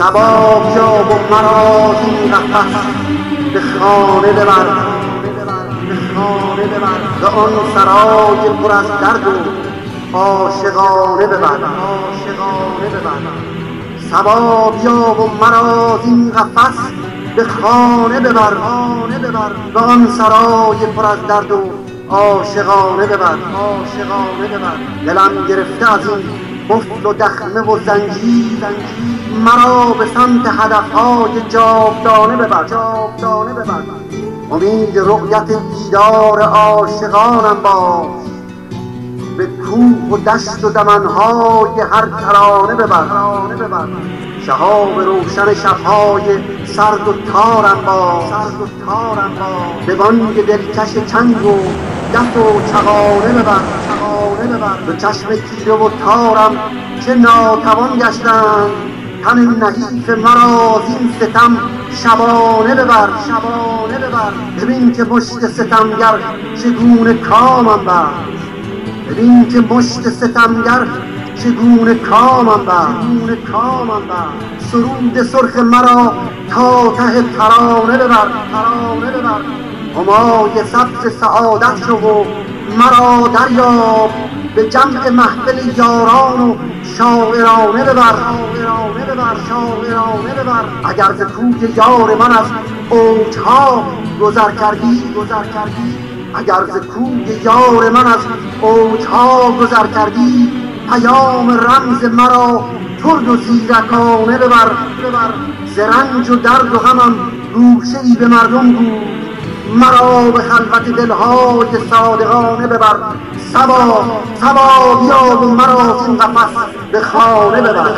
صبا بیا و مرا این قفس به خانه ببر، به خانه ببر، به آن سرای پر از درد و عاشقانه ببر، عاشقانه ببر. صبا بیا و مرا این قفس به خانه ببر، خانه ببر، به آن سرای پر از درد و عاشقانه ببر، عاشقانه ببر. دلم گرفته از این قفل و دخمه و زنجیر، مرا به سمت هدفهای جاودانه ببر، جاودانه ببر. امید رؤیت دیدار عاشقانم باش، به کوه و دشت و دمنهای هر ترانه ببر، ترانه ببر. شهاب روشن شبهای سرد و تارم باش، سرد و تارم باش. به بانگ دلکش چنگ و دف و چغانه ببر، چغانه ببر. به چشم تیره و تارم چه ناتوان گشتند، تن نحیف مرا زین ستم شبانه ببر، شبانه ببر. ببین که مشت ستمگر چگونه کامم بست، ببین که مشت ستمگر چگونه کامم بست، چگونه کامم بست. سرود سرخ مرا تا ته ترانه ببر، ترانه ببر. همای سبز سعادت شو و مرا دریاب، به جمع محفل یاران و شاعرانه ببر، شاعرانه ببر، شاعرانه ببر. اگر ز کوی یار من از اوجها گذر کردی، گذر کردی، اگر ز کوی یار من از اوجها گذر کردی، پیام رمز مرا ترد و زیرکانه ببر، ببر. ز رنج و درد و غمم گوشه‌ای به مردم گو، مرا به خلوت دلهای صادقانه ببر. صبا، صبا بیا و مرا این قفس به خانه ببر.